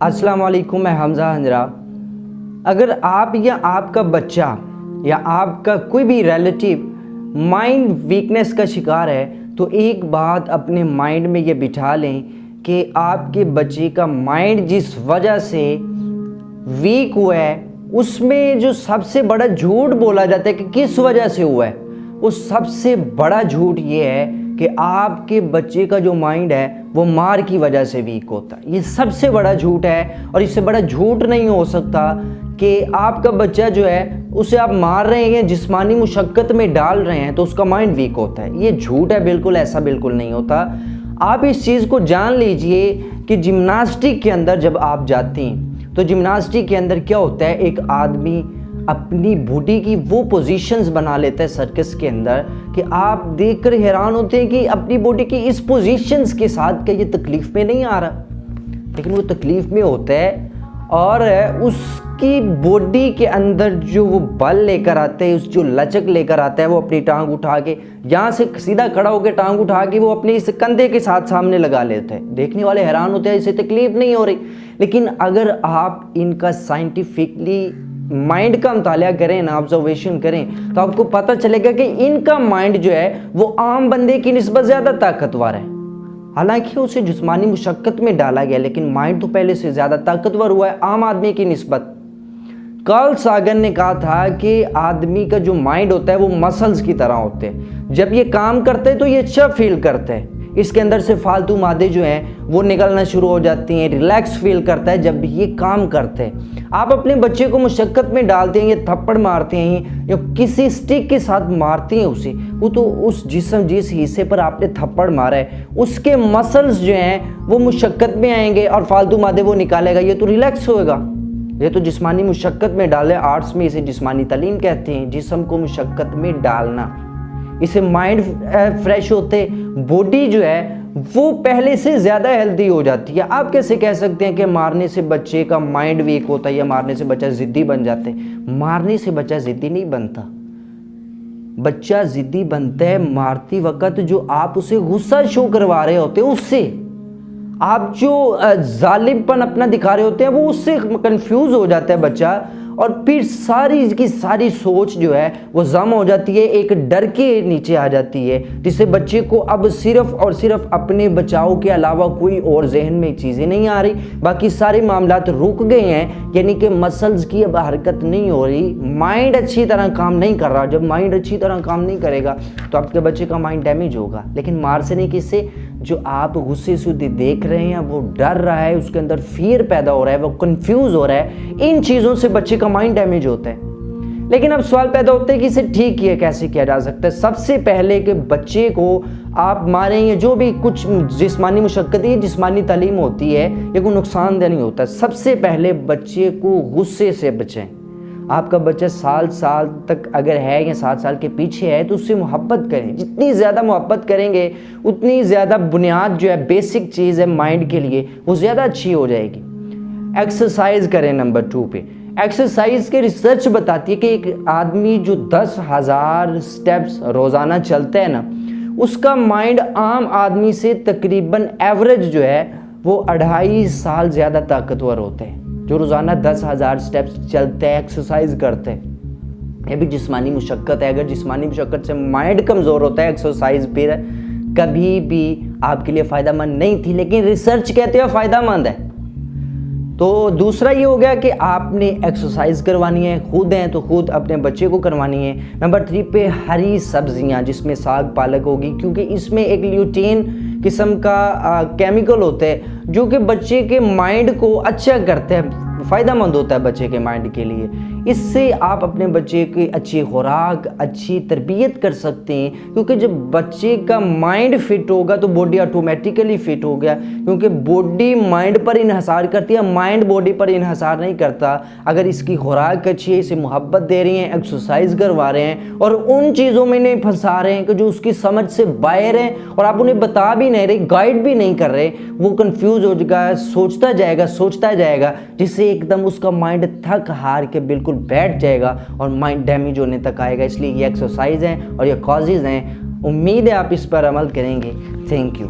السلام علیکم، میں حمزہ ہنجرا۔ اگر آپ یا آپ کا بچہ یا آپ کا کوئی بھی ریلیٹیو مائنڈ ویکنس کا شکار ہے تو ایک بات اپنے مائنڈ میں یہ بٹھا لیں کہ آپ کے بچے کا مائنڈ جس وجہ سے ویک ہوا ہے اس میں جو سب سے بڑا جھوٹ بولا جاتا ہے کہ کس وجہ سے ہوا ہے، وہ سب سے بڑا جھوٹ یہ ہے کہ آپ کے بچے کا جو مائنڈ ہے وہ مار کی وجہ سے ویک ہوتا ہے۔ یہ سب سے بڑا جھوٹ ہے، اور اس سے بڑا جھوٹ نہیں ہو سکتا کہ آپ کا بچہ جو ہے اسے آپ مار رہے ہیں، جسمانی مشقت میں ڈال رہے ہیں تو اس کا مائنڈ ویک ہوتا ہے۔ یہ جھوٹ ہے، بالکل ایسا بالکل نہیں ہوتا۔ آپ اس چیز کو جان لیجئے کہ جمناسٹک کے اندر جب آپ جاتے ہیں تو جمناسٹک کے اندر کیا ہوتا ہے، ایک آدمی اپنی باڈی کی وہ پوزیشنز بنا لیتا ہے سرکس کے اندر کہ آپ دیکھ کر حیران ہوتے ہیں کہ اپنی باڈی کی اس پوزیشنز کے ساتھ کہ یہ تکلیف میں نہیں آ رہا، لیکن وہ تکلیف میں ہوتا ہے، اور اس کی باڈی کے اندر جو وہ بل لے کر آتے ہیں، اس جو لچک لے کر آتا ہے، وہ اپنی ٹانگ اٹھا کے یہاں سے سیدھا کھڑا ہو کے ٹانگ اٹھا کے وہ اپنے اس کندھے کے ساتھ سامنے لگا لیتا ہے۔ دیکھنے والے حیران ہوتے ہیں، اسے تکلیف نہیں ہو رہی، لیکن اگر آپ ان کا سائنٹیفکلی مائنڈ کا مطالعہ کریں نا، آبزرویشن کریں، تو آپ کو پتہ چلے گا کہ ان کا مائنڈ جو ہے وہ عام بندے کی نسبت زیادہ طاقتور ہے۔ حالانکہ اسے جسمانی مشقت میں ڈالا گیا، لیکن مائنڈ تو پہلے سے زیادہ طاقتور ہوا ہے عام آدمی کی نسبت۔ کارل ساگن نے کہا تھا کہ آدمی کا جو مائنڈ ہوتا ہے وہ مسلز کی طرح ہوتے ہیں، جب یہ کام کرتے ہیں تو یہ اچھا فیل کرتا ہے، اس کے اندر سے فالتو مادے جو ہیں وہ نکلنا شروع ہو جاتی ہیں، ریلیکس فیل کرتا ہے جب یہ کام کرتے ہیں۔ آپ اپنے بچے کو مشقت میں ڈالتے ہیں، یہ تھپڑ مارتے ہیں یا کسی سٹک کے ساتھ مارتے ہیں اسے، وہ تو اس جسم جس حصے پر آپ نے تھپڑ مارا ہے اس کے مسلز جو ہیں وہ مشقت میں آئیں گے اور فالتو مادے وہ نکالے گا، یہ تو ریلیکس ہوئے گا۔ یہ تو جسمانی مشقت میں ڈالے، آرٹس میں اسے جسمانی تعلیم کہتے ہیں، جسم کو مشقت میں ڈالنا، اسے مائنڈ فریش ہوتے، باڈی جو ہے وہ پہلے سے زیادہ ہیلدی ہو جاتی ہے۔ آپ کیسے کہہ سکتے ہیں کہ مارنے سے بچے کا مائنڈ ویک ہوتا ہے یا مارنے سے بچہ ضدی بن جاتے ہیں؟ مارنے سے بچہ ضدی نہیں بنتا، بچہ ضدی بنتا ہے مارتی وقت جو آپ اسے غصہ شو کروا رہے ہوتے ہیں، اس سے آپ جو ظالم پن اپنا دکھا رہے ہوتے ہیں وہ اس سے کنفیوز ہو جاتا ہے بچہ، اور پھر ساری کی ساری سوچ جو ہے وہ ضم ہو جاتی ہے، ایک ڈر کے نیچے آ جاتی ہے، جس سے بچے کو اب صرف اور صرف اپنے بچاؤ کے علاوہ کوئی اور ذہن میں چیزیں نہیں آ رہی، باقی سارے معاملات رک گئے ہیں، یعنی کہ مسلز کی اب حرکت نہیں ہو رہی، مائنڈ اچھی طرح کام نہیں کر رہا۔ جب مائنڈ اچھی طرح کام نہیں کرے گا تو آپ کے بچے کا مائنڈ ڈیمیج ہوگا، لیکن مار سے نہیں، کس سے؟ جو آپ غصے سے دیکھ رہے ہیں وہ ڈر رہا ہے، اس کے اندر فیئر پیدا ہو رہا ہے، وہ کنفیوز ہو رہا ہے، ان چیزوں سے بچے کا مائنڈ ڈیمیج ہوتا ہے۔ لیکن اب سوال پیدا ہوتا ہے کہ اسے ٹھیک کیسے کیا جا سکتا ہے؟ سب سے پہلے کہ بچے کو آپ ماریں گے، جو بھی کچھ جسمانی مشقت یا جسمانی تعلیم ہوتی ہے یہ کوئی نقصان دہ نہیں ہوتا، سب سے پہلے بچے کو غصے سے بچیں۔ آپ کا بچہ سال تک اگر ہے یا 7 سال کے پیچھے ہے تو اس سے محبت کریں، جتنی زیادہ محبت کریں گے اتنی زیادہ بنیاد جو ہے بیسک چیز ہے مائنڈ کے لیے وہ زیادہ اچھی ہو جائے گی۔ ایکسرسائز کریں نمبر 2 پہ۔ ایکسرسائز کے ریسرچ بتاتی ہے کہ ایک آدمی جو 10,000 سٹیپس روزانہ چلتا ہے نا، اس کا مائنڈ عام آدمی سے تقریباً ایوریج جو ہے وہ 2.5 سال زیادہ طاقتور ہوتا ہے، جو روزانہ 10,000 سٹیپس چلتے ہیں، ایکسرسائز کرتے ہیں۔ یہ بھی جسمانی مشقت ہے، اگر جسمانی مشقت سے مائنڈ کمزور ہوتا ہے ایکسرسائز پھر کبھی بھی آپ کے لیے فائدہ مند نہیں تھی، لیکن ریسرچ کہتے ہیں فائدہ مند ہے۔ تو دوسرا یہ ہو گیا کہ آپ نے ایکسرسائز کروانی ہے، خود ہیں تو خود اپنے بچے کو کروانی ہے۔ نمبر 3 پہ ہری سبزیاں، جس میں ساگ پالک ہوگی، کیونکہ اس میں ایک لیوٹین قسم کا کیمیکل ہوتا ہے جو کہ بچے کے مائنڈ کو اچھا کرتا ہے، فائدہ مند ہوتا ہے بچے کے مائنڈ کے لیے۔ اس سے آپ اپنے بچے کی اچھی خوراک، اچھی تربیت کر سکتے ہیں، کیونکہ جب بچے کا مائنڈ فٹ ہوگا تو باڈی آٹومیٹیکلی فٹ ہو گیا، کیونکہ باڈی مائنڈ پر انحصار کرتی ہے، مائنڈ باڈی پر انحصار نہیں کرتا۔ اگر اس کی خوراک اچھی ہے، اسے محبت دے رہی ہیں، ایکسرسائز کروا رہے ہیں اور ان چیزوں میں نہیں پھنسا رہے ہیں کہ جو اس کی سمجھ سے باہر ہیں اور آپ انہیں بتا بھی نہیں رہے، گائیڈ بھی نہیں کر رہے، وہ کنفیوز ہو جائے گا، سوچتا جائے گا، جس سے ایک دم اس کا مائنڈ تھک ہار کے بالکل بیٹھ جائے گا اور مائنڈ ڈیمیج ہونے تک آئے گا۔ اس لیے یہ ایکسرسائز ہیں اور یہ کازز ہیں، امید ہے آپ اس پر عمل کریں گے۔ Thank you.